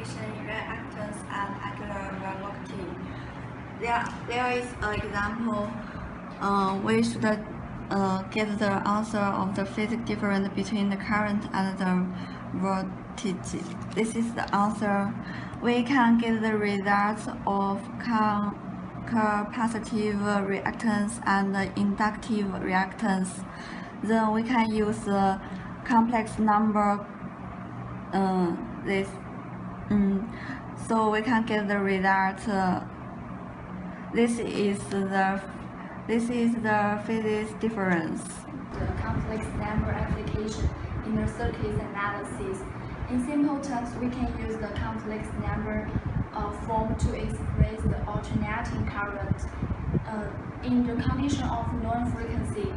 equation reactance and angular velocity. There is an example. We should get the answer of the physics difference between the current and the voltage. This is the answer. We can get the results of capacitive reactance and inductive reactance. Then we can use the complex number so we can get the result. This is the physics difference. The complex number application in the circuit analysis. In simple terms, we can use the complex number form to express the alternating current. In the condition of known frequency,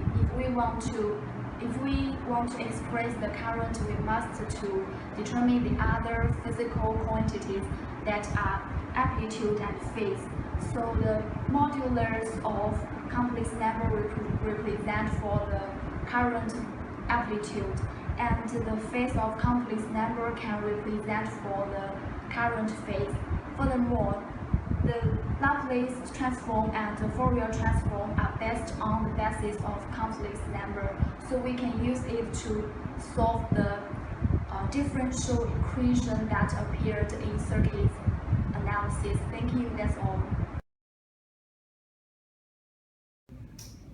if we want to express the current, we must to determine the other physical quantities that are amplitude and phase. So the modulars of complex number represent for the current amplitude, and the phase of complex number can represent for the current phase. Furthermore, the Laplace transform and the Fourier transform are based on the basis of complex number, so we can use it to solve the differential equation that appeared in circuit analysis. Thank you. That's all.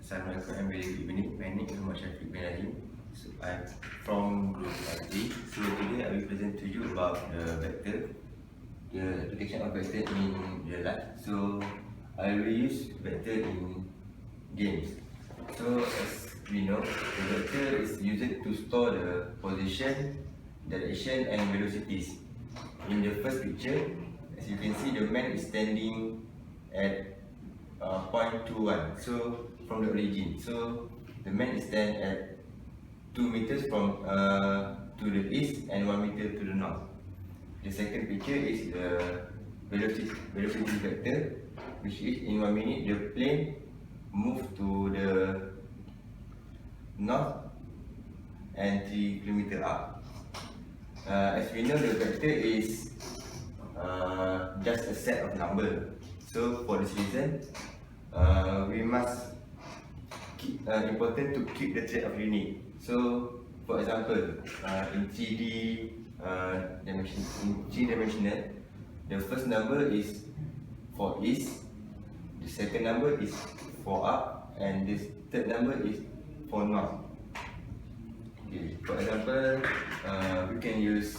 Assalamualaikum and very good evening. My name is Muhammad Shafiq bin Azim. So I'm from Group IT. So today I will present to you about the vector, the application of vector in real life. So I will use vector in games. So as we know, the vector is used to store the position, direction and velocities. In the first picture, as you can see, the man is standing at point 21. So from the origin, so the man is stand at 2 meters from to the east and 1 meter to the north. The second picture is the velocity vector, which is in 1 minute the plane move to the north and 3 kilometers up. As we know, the vector is just a set of numbers. So for this reason, we must important to keep the track of unit. So for example, in 3D dimensional, the first number is for east, the second number is for up, and the third number is for north. Okay. For example, we can use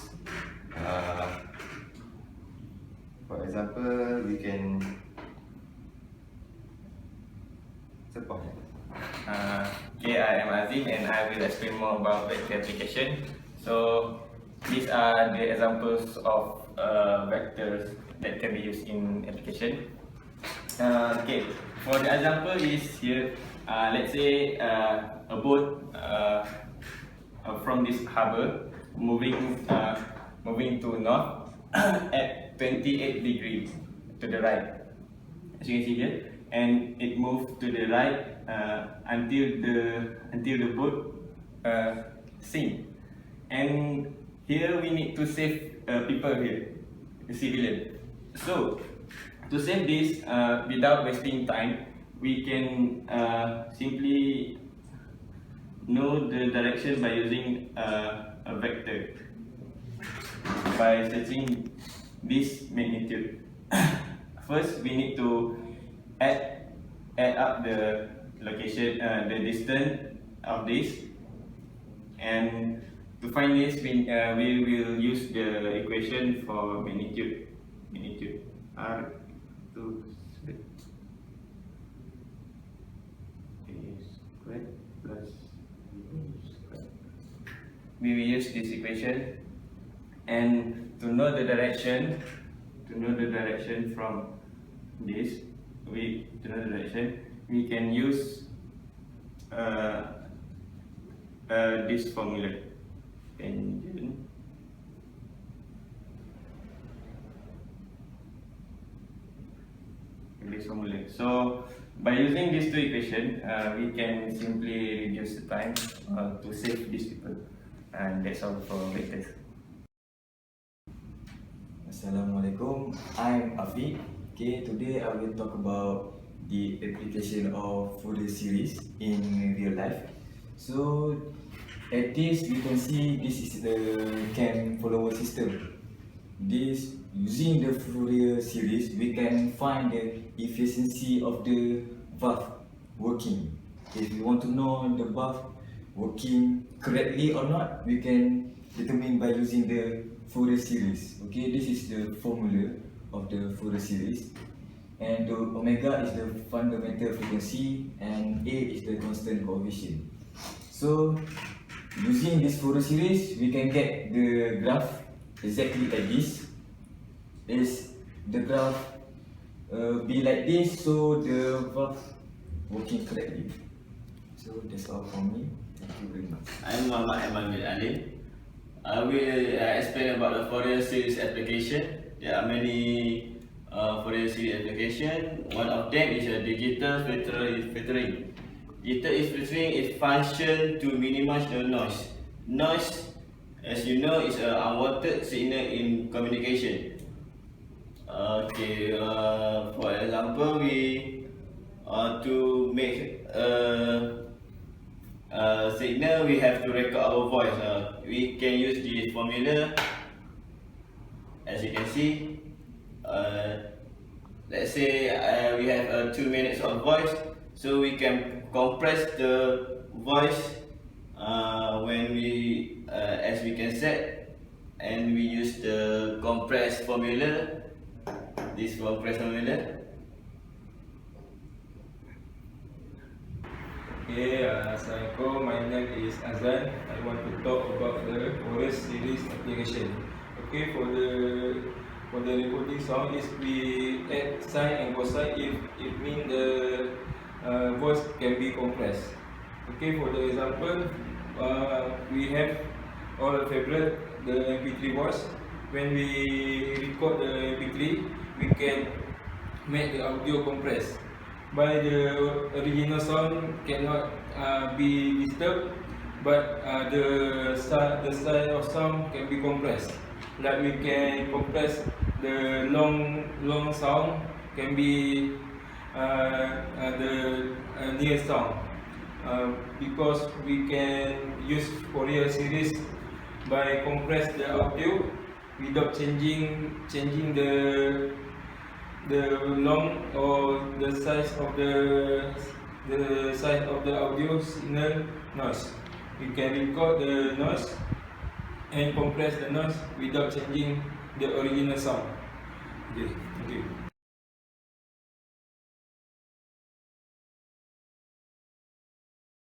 Okay, I am Azim and I will explain more about vector application. So these are the examples of vectors that can be used in application. Okay, for the example is here. Let's say a boat from this harbor moving to north at 28 degrees to the right, as you can see here, and it moved to the right until the boat sink. And here we need to save people here, the civilian. So to save this without wasting time, we can simply know the direction by using a vector by searching this magnitude. First, we need to add up the location, the distance of this, and to find this, we will use the equation for magnitude r to squared plus squared. We will use this equation, and to know the direction from this, we can use this formula. Tangent this formula. So by using these two equations, we can simply reduce the time to save these people, and that's all for vectors. Assalamualaikum, I'm Afiq. Okay, today I will talk about the application of Fourier series in real life. So at this we can see this is the can follower system. This using the Fourier series we can find the efficiency of the valve working. If we want to know the valve working correctly or not, we can determine by using the Fourier series. Okay, this is the formula of the Fourier series, and the omega is the fundamental frequency and A is the constant coefficient. So using this Fourier series we can get the graph exactly like this. Is the graph be like this, so the valve working correctly. So that's all from me. Thank you very much. I'm Muhammad Aiman bin Ali. I will explain about the Fourier series application. There are many Fourier series application. One of them is a digital filtering. Digital filtering is function to minimize the noise. Noise, as you know, is an unwanted signal in communication. Okay, for example, we to make signal, we have to record our voice. We can use this formula. As you can see, let's say we have 2 minutes of voice, so we can compress the voice when we, as we can set, and we use the compress formula. This compress formula. Okay, Assalamualaikum. My name is Azan. I want to talk about the Fourier series application. Okay, for the recording sound is we add sine and cosine if it means the voice can be compressed. Okay, for the example, we have our favorite the MP3 voice. When we record the MP3, we can make the audio compressed. By the original sound cannot be disturbed, but the side of sound can be compressed. Like we can compress the long sound can be the near sound, because we can use Fourier series by compress the audio without changing the long or the size of the audio signal noise. We can record the noise and compress the noise without changing the original sound. Okay, thank you.